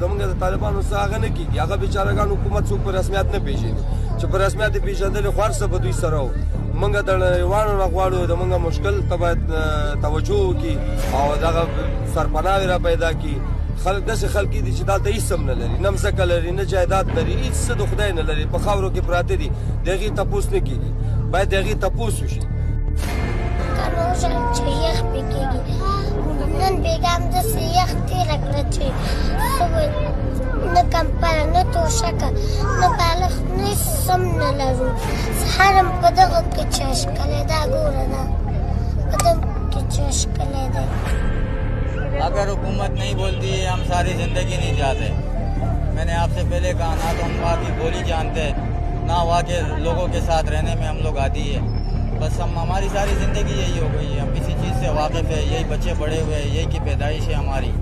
زمونږ د طالبانو څخه هغه نه کیږي هغه بیچارهګان حکومت څوک په رسمیت نه پیژني چې په رسمیت یې پیژندلې خو هر څه به دوی سره وو موږ د نړیوالو نه غواړو د موږ مشکل ته باید توجه وکړي او دغه سرپناه را پیدا کړي خلک داسې خلک دي چې دلته هېڅ هم نه لري نه مځکه لري نه جایداد لري هېڅ څه د خدای نه لري په خاورو کې پراته دي د هغې تپوس نه کېږي باید د هغې تپوس وشي چې یخ پې کېږي نن بېګا همداسې یخ تېره کړه چې څه نه کمپله نه توشکه نه بالښت نه هېڅ هم نه لرو سهار هم په دغه کې چشکلی دا ګوره دا په دغه کې چشکلی دی अगर हुकूमत नहीं बोलती है हम सारी ज़िंदगी नहीं जाते मैंने आपसे पहले कहा ना तो हम वहाँ की बोली जानते ना वहाँ के लोगों के साथ रहने में हम लोग आदी है बस हम हमारी सारी ज़िंदगी यही हो गई है हम किसी चीज़ से वाकिफ़ है यही बच्चे बड़े हुए हैं यही की पैदाइश है हमारी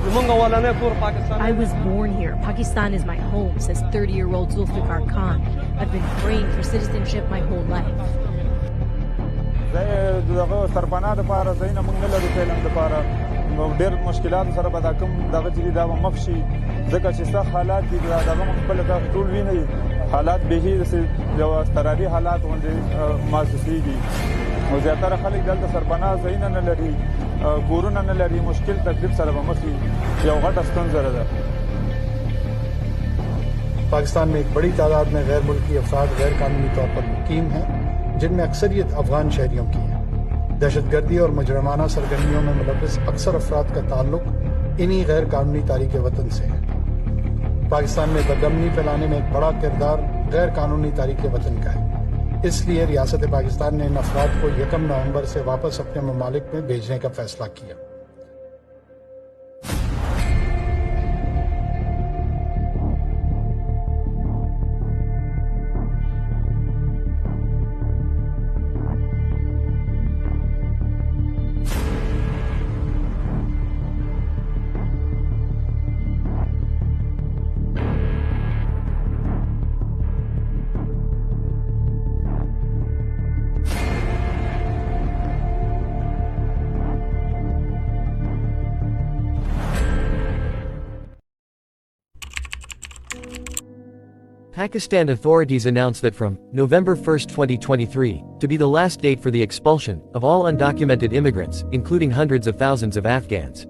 I was born here. Pakistan is my home, says 30-year-old Zulfikar Khan. I've been praying for citizenship my whole life. دغه سرپناه دپاره ځایونه موږ نه لرو فعلا دپاره ډېر مشکلاتو سره به دا کوم دغه چې دي دا به مخ شي ځکه چې سخت حالات دي دغه موږ خپله تاسو ټول وینئ حالات بهي داسې یو اضطراري حالات غوندې محسوسېږي نو زیاتره خلک دلته سرپناه ځایونه نه لري کورونه نه لري مشکل تکلیف سره به مخ شي یو غټه ستونزه ده Pakistan में एक बड़ी तादाद में गैर मुल्की अफराद गैर कानूनी तौर पर मुकीम हैं जिनमें अक्सरियत अफगान शहरियों की है दहशतगर्दी और मुजरमाना सरगर्मियों में मुलव्वस अक्सर अफराद का ताल्लुक इन्हीं गैर कानूनी तारीक वतन से है पाकिस्तान में बदअमनी फैलाने में एक बड़ा किरदार गैर कानूनी तारीक वतन का है इसलिए रियासत पाकिस्तान ने इन अफराद को 1 नवंबर से वापस अपने ममालिक में भेजने का फैसला किया Pakistan authorities announced that from November 1, 2023, to be the last date for the expulsion of all undocumented immigrants, including hundreds of thousands of Afghans.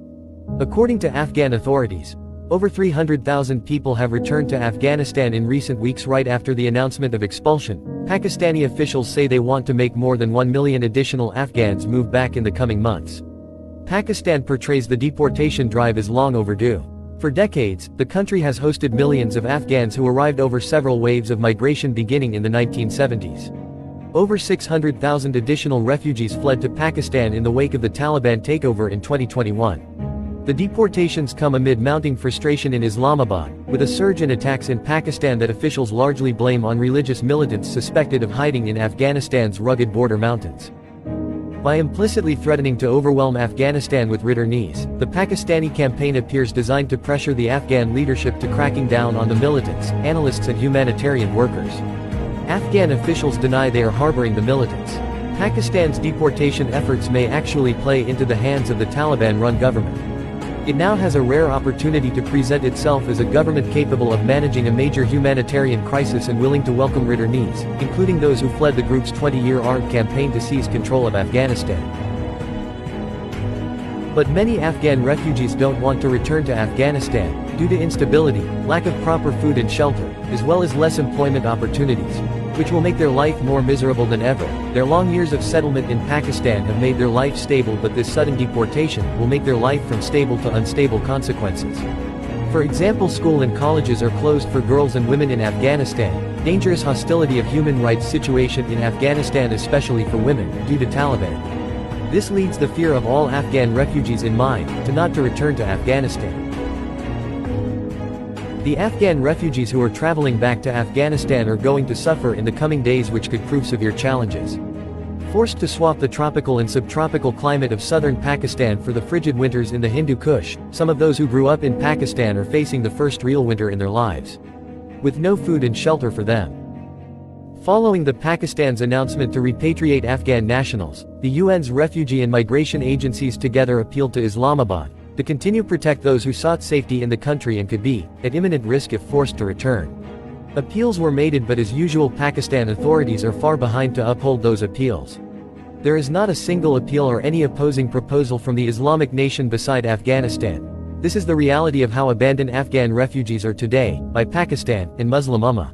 According to Afghan authorities, over 300,000 people have returned to Afghanistan in recent weeks right after the announcement of expulsion. Pakistani officials say they want to make more than 1 million additional Afghans move back in the coming months. Pakistan portrays the deportation drive as long overdue. For decades, the country has hosted millions of Afghans who arrived over several waves of migration beginning in the 1970s. Over 600,000 additional refugees fled to Pakistan in the wake of the Taliban takeover in 2021. The deportations come amid mounting frustration in Islamabad, with a surge in attacks in Pakistan that officials largely blame on religious militants suspected of hiding in Afghanistan's rugged border mountains. By implicitly threatening to overwhelm Afghanistan with returnees, the Pakistani campaign appears designed to pressure the Afghan leadership to cracking down on the militants, analysts and humanitarian workers. Afghan officials deny they are harboring the militants. Pakistan's deportation efforts may actually play into the hands of the Taliban-run government. It now has a rare opportunity to present itself as a government capable of managing a major humanitarian crisis and willing to welcome returnees, including those who fled the group's 20-year armed campaign to seize control of Afghanistan. But many Afghan refugees don't want to return to Afghanistan, due to instability, lack of proper food and shelter, as well as less employment opportunities, which will make their life more miserable than ever. Their long years of settlement in Pakistan have made their life stable, but this sudden deportation will make their life from stable to unstable consequences. For example, school and colleges are closed for girls and women in Afghanistan, dangerous hostility of human rights situation in Afghanistan especially for women, due to Taliban. This leads the fear of all Afghan refugees in mind, to not to return to Afghanistan. The Afghan refugees who are traveling back to Afghanistan are going to suffer in the coming days, which could prove severe challenges. Forced to swap the tropical and subtropical climate of southern Pakistan for the frigid winters in the Hindu Kush, some of those who grew up in Pakistan are facing the first real winter in their lives, with no food and shelter for them. Following the Pakistan's announcement to repatriate Afghan nationals, the UN's refugee and migration agencies together appealed to Islamabad, to continue protect those who sought safety in the country and could be at imminent risk if forced to return. Appeals were made, but as usual Pakistan authorities are far behind to uphold those appeals. There is not a single appeal or any opposing proposal from the Islamic nation beside Afghanistan. This is the reality of how abandoned Afghan refugees are today, by Pakistan and Muslim Ummah.